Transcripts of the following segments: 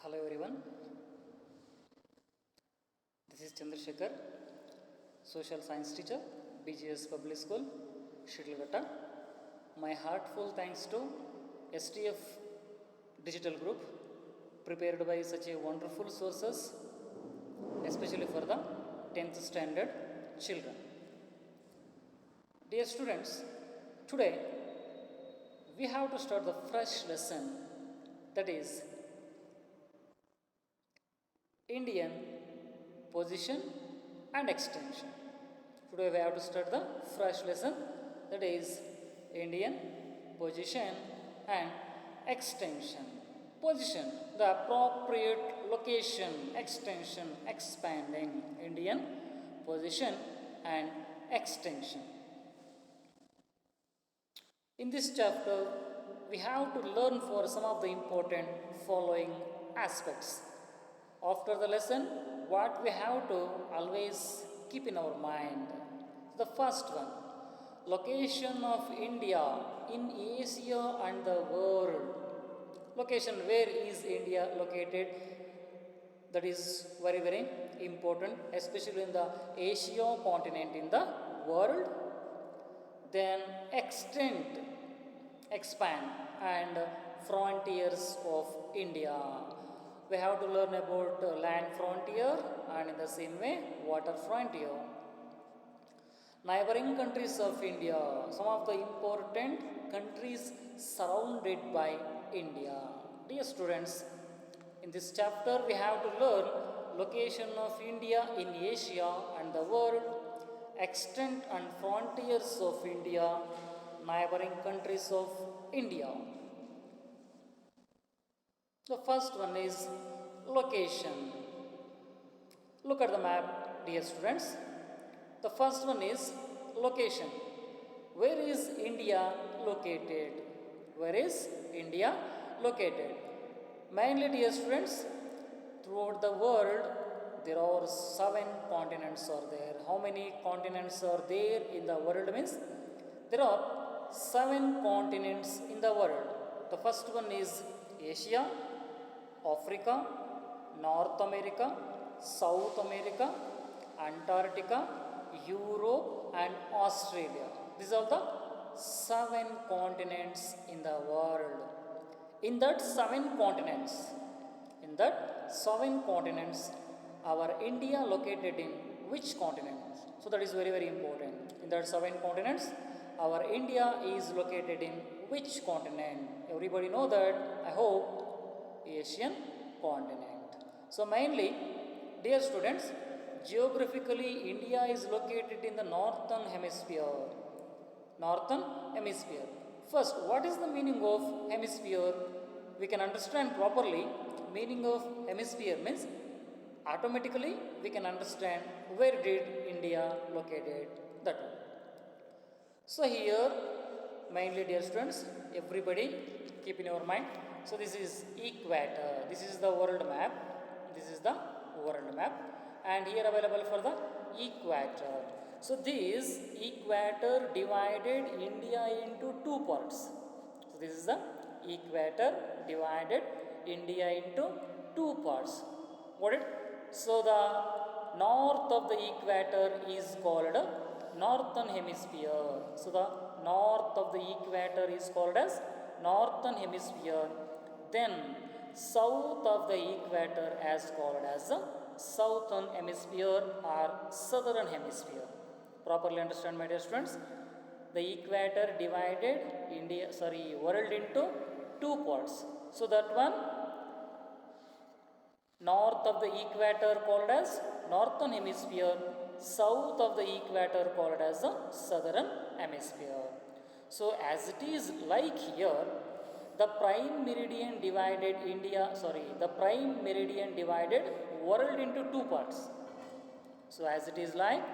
Hello everyone, this is Chandrashekar, Social Science teacher, Bgs Public School, Shitlagata. My heartful thanks to STF Digital Group, prepared by such a wonderful sources, especially for the 10th standard children. Dear students, today we have to start the fresh lesson, that is Indian position and extension. Today we have to start the fresh lesson, that is Indian position and extension. Position, the appropriate location, extension, expanding. Indian position and extension. In this chapter, we have to learn for some of the important following aspects. After the lesson, what we have to always keep in our mind. The first one, location of India in Asia and the world. Location, where is India located? That is very important, especially in the Asia continent in the world. Then extent, expand, and frontiers of India. We have to learn about land frontier and in the same way water frontier. Neighboring countries of India, some of the important countries surrounded by India. Dear students, in this chapter we have to learn location of India in Asia and the world, extent and frontiers of India, neighboring countries of India. The first one is location. Look at the map, dear students. The first one is location. Where is India located? Where is India located? Mainly, dear students, throughout the world, there are 7 continents are there. How many continents are there in the world means? There are 7 continents in the world. The first one is Asia, Africa, North America, South America, Antarctica, Europe and Australia. These are the 7 continents in the world. In that 7 continents, our India located in which continent? So that is very important. In that 7 continents, our India is located in which continent? Everybody know that, I hope. Asian continent. So mainly, dear students, geographically India is located in the northern hemisphere. Northern hemisphere. First, what is the meaning of hemisphere? We can understand properly. Meaning of hemisphere means automatically we can understand where did India located, that one. So here, mainly dear students, everybody keep in your mind. So this is equator. This is the world map. This is the world map. And here available for the equator. So this equator divided India into 2 parts. So this is the equator divided India into 2 parts. Got it? So the north of the equator is called northern hemisphere. So the north of the equator is called as northern hemisphere. Then south of the equator is called as the southern hemisphere or southern hemisphere. Properly understand, my dear students. The equator divided world into 2 parts. So that one, north of the equator called as northern hemisphere, south of the equator called as the southern hemisphere. So as it is like here, the prime meridian divided world into 2 parts. So as it is like,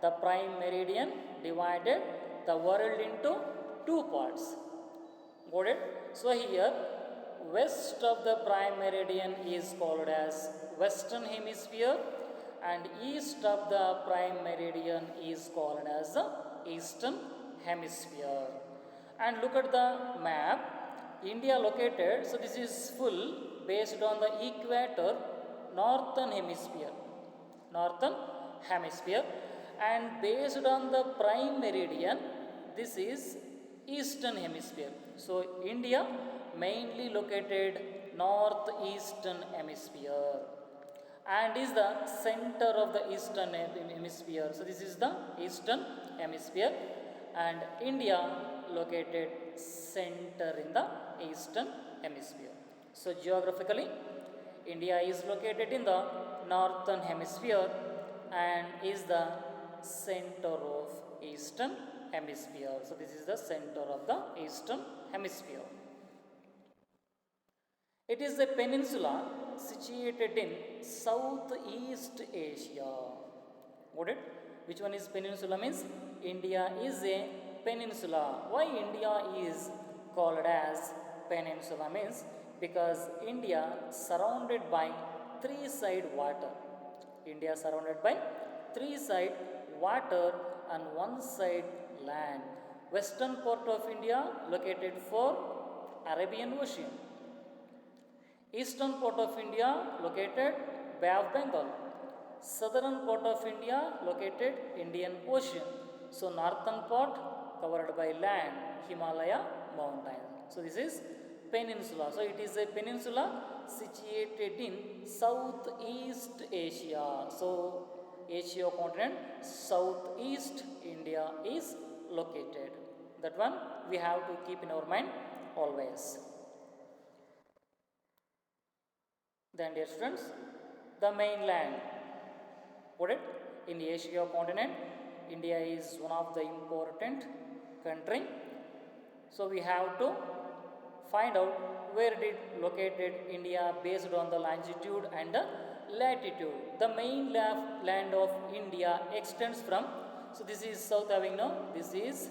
the prime meridian divided the world into 2 parts. Got it? So here, west of the prime meridian is called as western hemisphere and east of the prime meridian is called as the eastern hemisphere. And look at the map. India located, so this is full based on the equator, northern hemisphere. Northern hemisphere. And based on the prime meridian, this is eastern hemisphere. So India mainly located northeastern hemisphere and is the center of the eastern hemisphere. So this is the eastern hemisphere and India located center in the eastern hemisphere. So geographically India is located in the northern hemisphere and is the center of eastern hemisphere. So this is the center of the eastern hemisphere. It is a peninsula situated in Southeast Asia. Got it? Which one is peninsula means? India is a peninsula. Why India is called as peninsula means? Because India surrounded by three side water. India surrounded by three side water and one side land. Western part of India located for Arabian Ocean. Eastern part of India located Bay of Bengal. Southern part of India located Indian Ocean. So northern part covered by land, Himalaya mountain. So this is peninsula. So it is a peninsula situated in Southeast Asia. So Asia continent, Southeast India is located. That one we have to keep in our mind always. Then dear students, the mainland. Got it? In the Asia continent, India is one of the important country. So we have to find out where it located India based on the longitude and the latitude. The main land of India extends from, so this is south having no, this is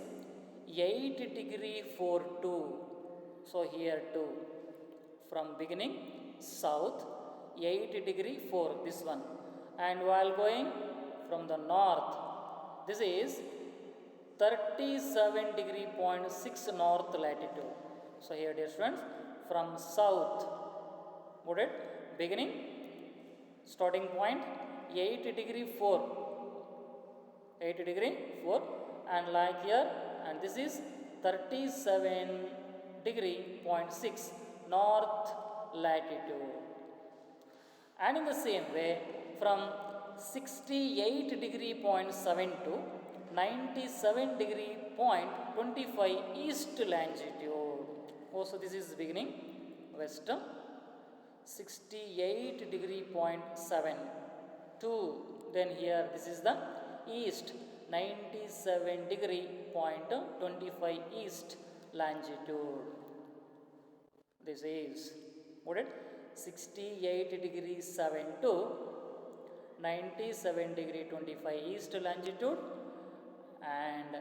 8 degree 42. So here too, from beginning south 8 degree 4, this one, and while going from the north, this is 37 degree 0.6 north latitude. So here dear students, from south, got it? Beginning, starting point 8 degree 4, 8 degree 4, and like here, and this is 37 degree 0.6 north latitude. And in the same way, from 68 degree 0.7 to 97 degree 0.25 east longitude. Also this is beginning west, 68 degree 0.7 to, then here this is the east, 97 degree 0.25 east longitude. This is what it? 68 degree 7 to 97 degree 25 east longitude and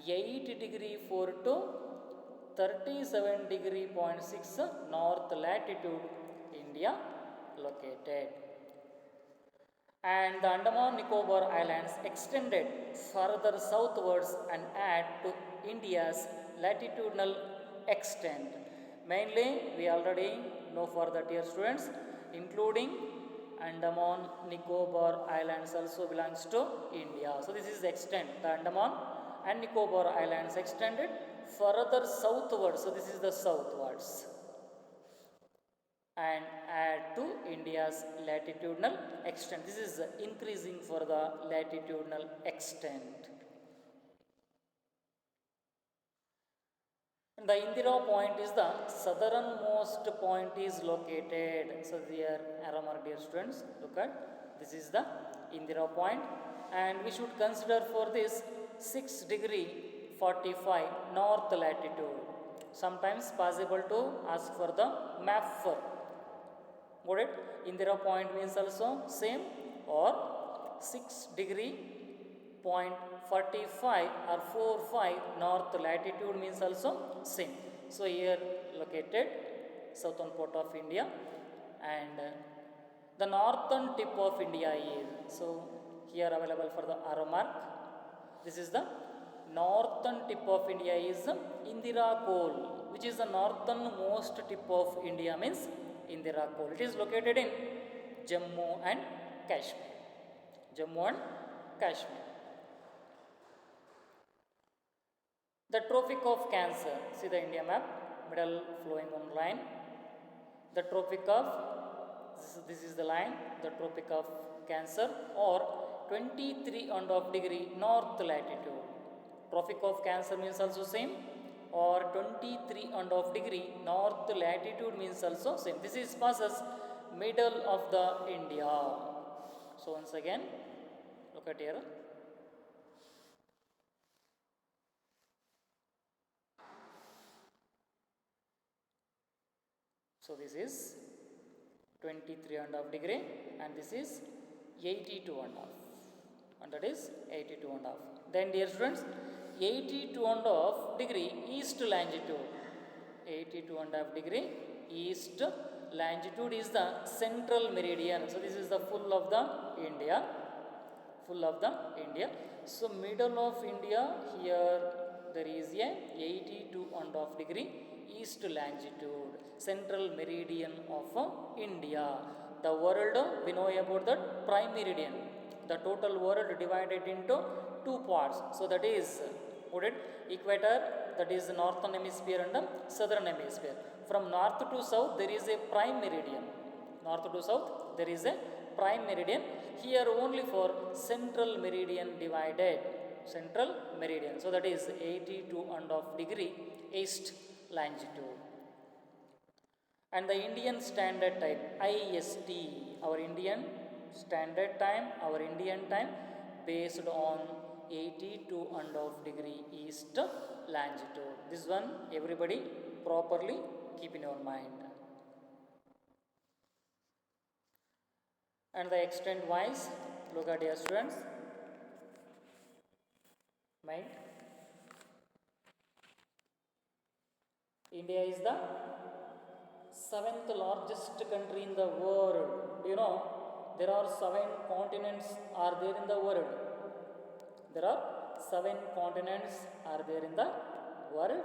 8 degree 4 to 37 degree 0.6 north latitude India located. And the Andaman Nicobar Islands extended further southwards and add to India's latitudinal extent. Mainly we already know for the dear students, including Andaman Nicobar Islands also belongs to India. So this is the extent, the Andaman and Nicobar Islands extended further southwards. So this is the southwards and add to India's latitudinal extent. This is increasing for the latitudinal extent. The Indira point is the southernmost point is located. So here arrow mark dear students, look at this is the Indira point and we should consider for this 6 degree 45 north latitude. Sometimes possible to ask for the map for. Got it? Indira point means also same or 6 degree 0.45 or 45 north latitude means also same. So here located southern part of India and the northern tip of India is, so here available for the arrow mark. This is the northern tip of India is Indira Col, which is the northernmost tip of India means in the rock pool. It is located in Jammu and Kashmir. Jammu and Kashmir. The Tropic of Cancer. See the India map, middle flowing one line. The Tropic of, this is the line, the Tropic of Cancer or 23.5 degree north latitude. Tropic of Cancer means also same, or 23.5 degree north latitude means also same. This is passes middle of the India. So once again, look at here. So this is 23.5 degree and this is 82.5 and that is 82.5. Then dear students, 82.5 degree east longitude. 82.5 degree east longitude is the central meridian. So this is the full of the India. Full of the India. So middle of India, here there is a 82.5 degree east longitude, central meridian of India. The world, we know about that prime meridian. The total world divided into two parts. So that is equator, that is northern hemisphere and the southern hemisphere. From north to south there is a prime meridian. North to south there is a prime meridian. Here only for central meridian divided. Central meridian. So that is 82.5 degree east longitude. And the Indian Standard Time, IST, our Indian Standard Time, our Indian time based on 82.5 degree east longitude. This one everybody properly keep in your mind. And the extent wise, look at your students. Mind. India is the 7th largest country in the world. You know, there are 7 continents are there in the world. There are 7 continents are there in the world.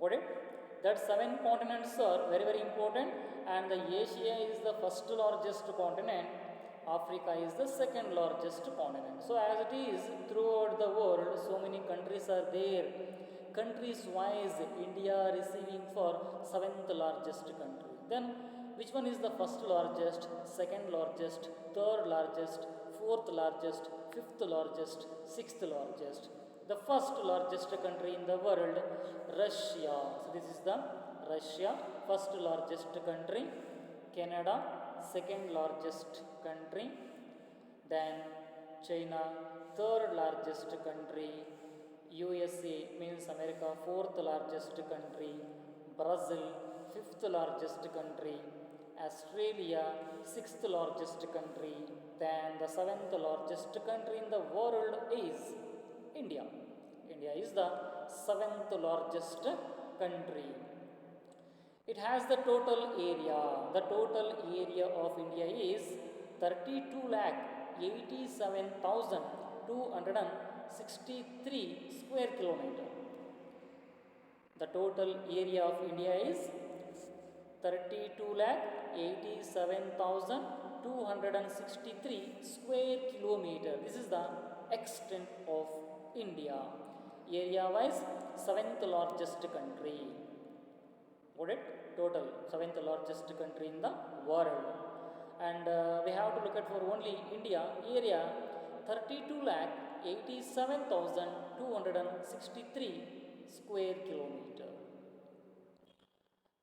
Got it? That 7 continents are very, very important, and the Asia is the first largest continent. Africa is the second largest continent. So as it is throughout the world, so many countries are there. Countries wise, India receiving for 7th largest country. Then which one is the first largest, second largest, third largest, fourth largest, fifth largest, sixth largest? The first largest country in the world, Russia. So this is the Russia, first largest country. Canada, second largest country. Then China, third largest country. USA means America, fourth largest country. Brazil, fifth largest country. Australia, sixth largest country. Then the 7th largest country in the world is India. India is the 7th largest country. It has the total area. The total area of India is 32,87,263 square kilometer. The total area of India is 32,87,263 square kilometer. This is the extent of India. Area wise, 7th largest country. Got it? Total 7th largest country in the world. And we have to look at for only India area, 32,87,263 square kilometer.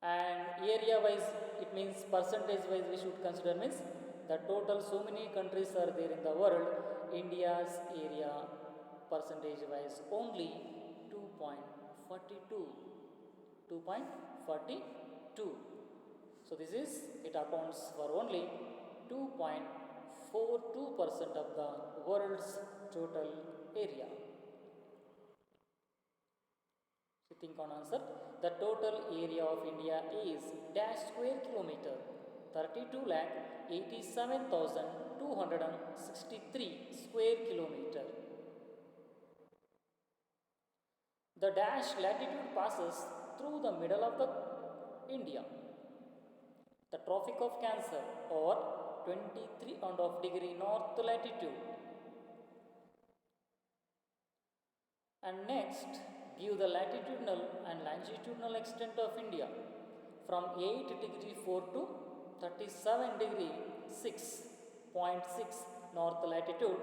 And area wise, it means percentage wise we should consider means the total so many countries are there in the world. India's area percentage wise only 2.42. 2.42. So this is, it accounts for only 2.42% of the world's total area. So think on answer. The total area of India is dash square kilometer, 32,87,263 square kilometer. The dash latitude passes through the middle of the India. the Tropic of Cancer or 23.5 degree north latitude. And next, give the latitudinal and longitudinal extent of India from 8 degree 4 to 37 degree 6.6 north latitude,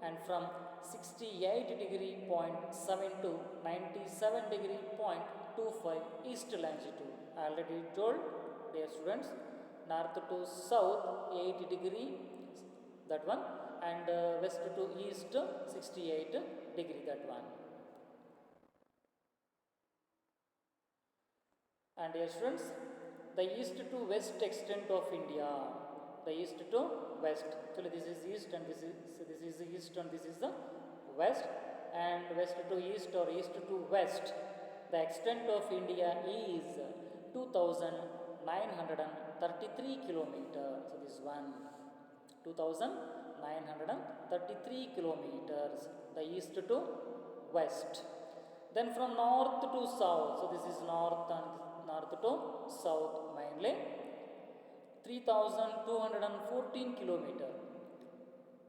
and from 68 degree 0.7 to 97 degree 0.25 east longitude. I already told, dear students, north to south 8 degree, that one, and west to east 68 degree, that one. And dear students, the east to west extent of India, the east to west, actually this is east and this is east and this is the west, and west to east or east to west, the extent of India is 2933 kilometers. So this one 2933 kilometers, the east to west. Then from north to south, so this is north and north to south mainly, 3214 kilometer.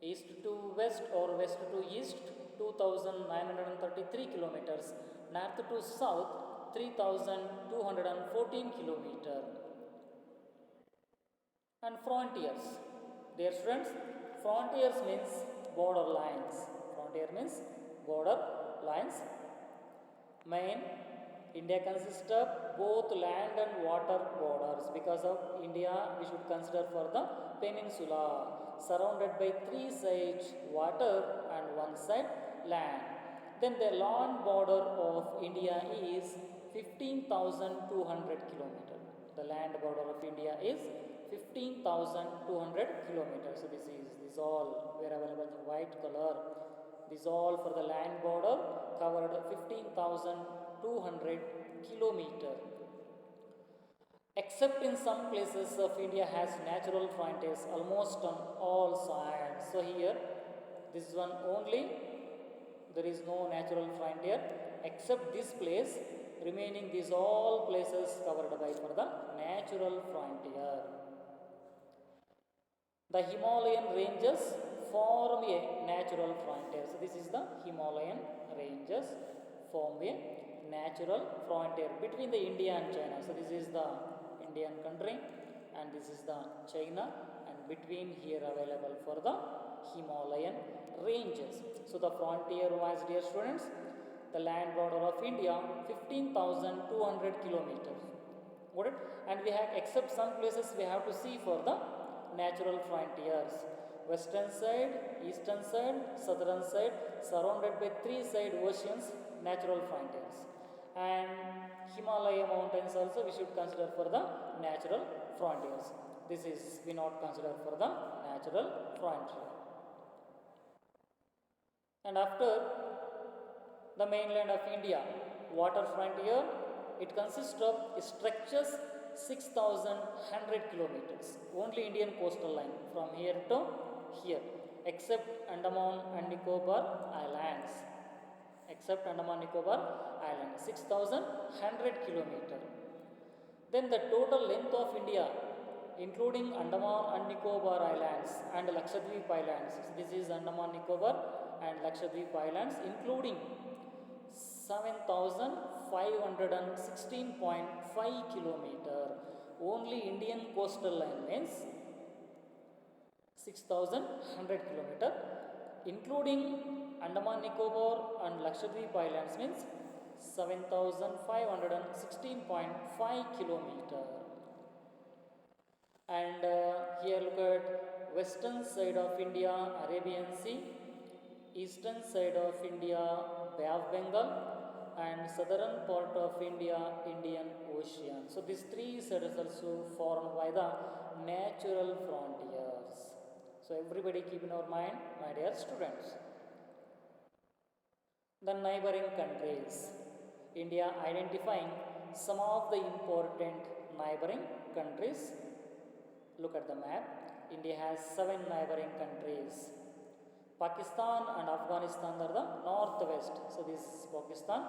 East to west or west to east 2933 kilometers, north to south 3214 kilometer. And frontiers, dear students, frontiers means border lines. Frontier means border lines. Main, India consists of both land and water borders. Because of India, we should consider for the peninsula, surrounded by 3 sides water and 1 side land. Then the land border of India is 15,200 kilometers. The land border of India is 15,200 kilometers. So this all where available in white color. This all for the land border covered 15,200 kilometer. Except in some places of India has natural frontiers almost on all sides. So here this one only there is no natural frontier except this place. Remaining these all places covered by for the natural frontier. The Himalayan ranges form a natural frontier. So this is the Himalayan ranges form a natural frontier between the India and China. So this is the Indian country and this is the China, and between here available for the Himalayan ranges. So the frontier was, dear students, the land border of India 15,200 kilometers. Got it? And we have, except some places we have to see for the natural frontiers. Western side, eastern side, southern side, surrounded by 3 side oceans, natural frontiers. And Himalaya mountains also we should consider for the natural frontiers. This is we not consider for the natural frontier. And after the mainland of India, water frontier, it consists of stretches 6,100 kilometers. Only Indian coastal line from here to here, except Andaman and Nicobar Islands. Except Andaman Nicobar Island, 6,100 kilometer. Then the total length of India, including Andaman and Nicobar Islands and Lakshadweep Islands. This is Andaman Nicobar and Lakshadweep Islands, including 7,516.5 kilometer. Only Indian coastal line means 6,100 kilometer, including Andaman Nicobar and Lakshadweep Islands means 7,516.5 kilometer. And here look at western side of India, Arabian Sea, eastern side of India, Bay of Bengal, and southern part of India, Indian Ocean. So these 3 sides also formed by the natural frontiers. So everybody keep in our mind, my dear students. The neighboring countries. India identifying some of the important neighboring countries. Look at the map. India has 7 neighboring countries. Pakistan and Afghanistan are the northwest. So this is Pakistan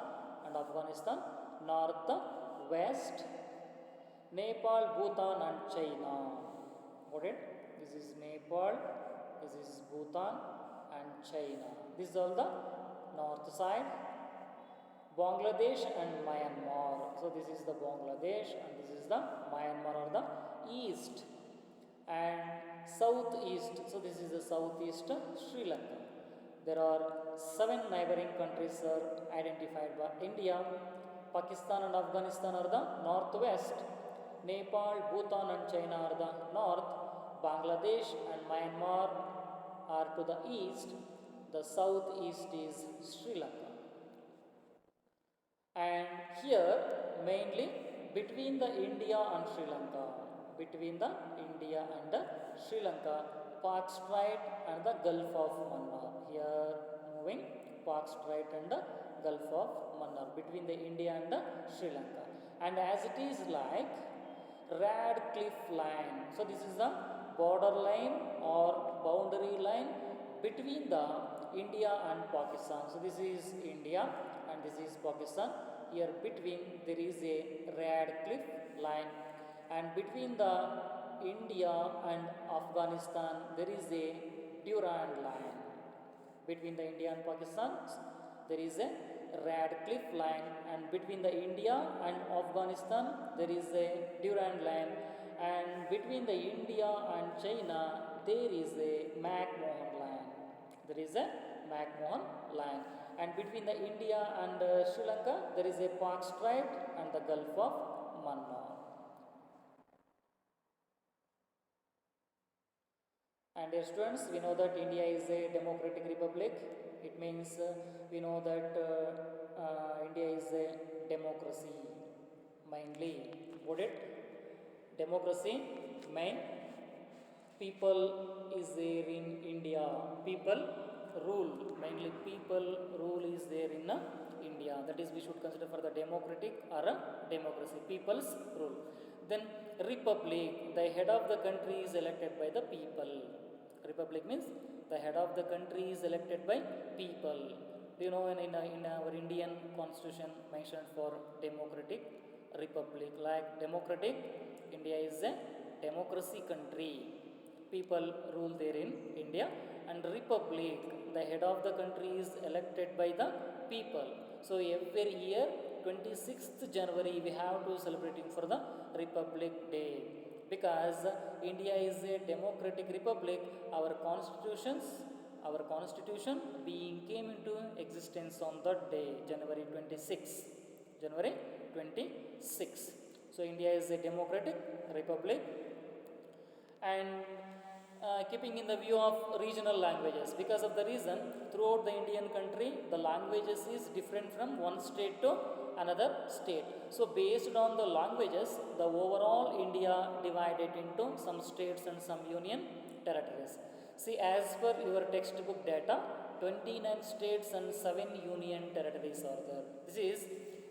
and Afghanistan, northwest. Nepal, Bhutan and China. Got it? This is Nepal, this is Bhutan and China. This is all the north side. Bangladesh and Myanmar. So this is the Bangladesh and this is the Myanmar or the east. And southeast, so this is the southeast Sri Lanka. There are 7 neighboring countries are identified by India. Pakistan and Afghanistan are the northwest. Nepal, Bhutan and China are the north. Bangladesh and Myanmar are to the east. The southeast is Sri Lanka. And here mainly between the India and Sri Lanka, between the India and Sri Lanka, Park Strait and the Gulf of Mannar. Here moving Park Strait and the Gulf of Mannar, between the India and the Sri Lanka. And as it is like Radcliffe line. So this is the border line or boundary line between the India and Pakistan. So this is India and this is Pakistan. Here between there is a Radcliffe line, and between the India and Afghanistan there is a Durand line. Between the India and Pakistan there is a Radcliffe line, and between the India and Afghanistan there is a Durand line, and between the India and China there is a McMahon line. There is a McMahon line, and between the India and Sri Lanka there is a Park Strait and the Gulf of Mannar. And dear students, we know that India is a democratic republic. It means we know that India is a democracy mainly. What it? Democracy main. People is there in India. People rule, mainly people rule is there in India. That is, we should consider for the democratic or a democracy. People's rule. Then republic, the head of the country is elected by the people. Republic means the head of the country is elected by people. Do you know in our Indian constitution mentioned for democratic republic, like democratic, India is a democracy country. People rule there in India. And republic, the head of the country is elected by the people. So every year 26th January we have to celebrating for the Republic Day, because India is a democratic republic. Our constitution being came into existence on that day, January 26. January 26. So India is a democratic republic. And keeping in the view of regional languages, because of the reason throughout the Indian country the languages is different from one state to another state. So based on the languages, the overall India divided into some states and some union territories. See, as per your textbook data, 29 states and 7 union territories are there. This is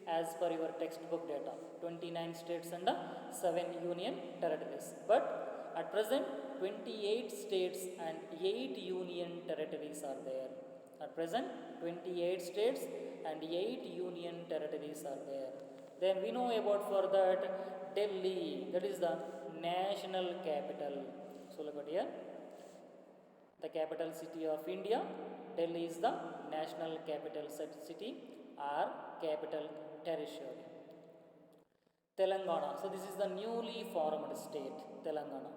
as per your textbook data, 29 states and 7 union territories. But at present 28 states and 8 union territories are there. At present 28 states and 8 union territories are there. Then we know about for that Delhi, that is the national capital. So look at here, the capital city of India, Delhi is the national capital city or capital territory. Telangana, so this is the newly formed state, Telangana.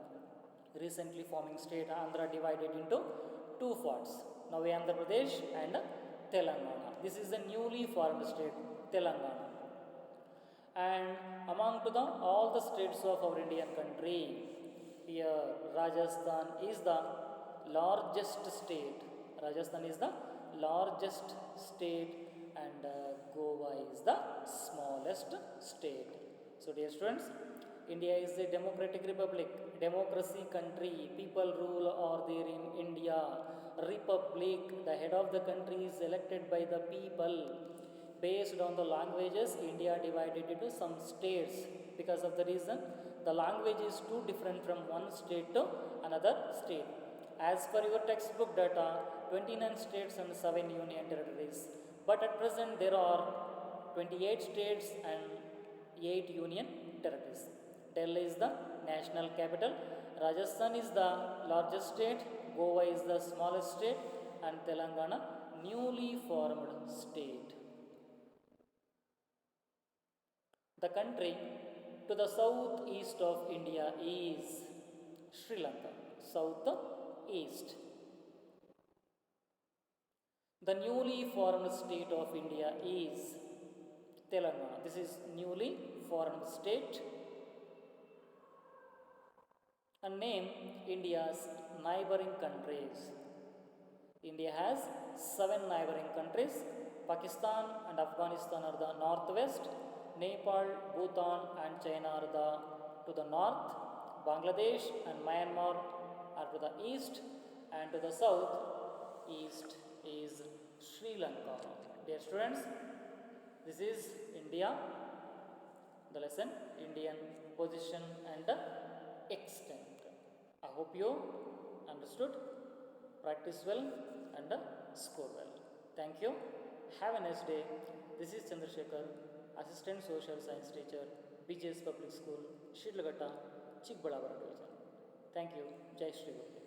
Recently forming state, Andhra divided into 2 parts, now Andhra Pradesh and Telangana. This is the newly formed state, Telangana. And among to the all the states of our Indian country, here Rajasthan is the largest state. Rajasthan is the largest state, and Goa is the smallest state. So dear students, India is a democratic republic, democracy country, people rule are there in India. Republic, the head of the country is elected by the people. Based on the languages, India divided into some states. Because of the reason, the language is too different from one state to another state. As per your textbook data, 29 states and 7 union territories. But at present there are 28 states and 8 union territories. Delhi is the national capital. Rajasthan is the largest state. Goa is the smallest state. And Telangana, newly formed state. The country to the southeast of India is Sri Lanka. Southeast. The newly formed state of India is Telangana. This is newly formed state. And name India's neighboring countries. India has 7 neighboring countries. Pakistan and Afghanistan are the northwest. Nepal, Bhutan and China are to the north. Bangladesh and Myanmar are to the east. And to the south east is Sri Lanka. Dear students, this is India. The lesson Indian position and extent. I hope you understood. Practice well and score well. Thank you. Have a nice day. This is Chandrashekar, Assistant Social Science Teacher, Bgs Public School, Shidlaghatta, Chikballapura Division. Thank you. Jai Shri Guru.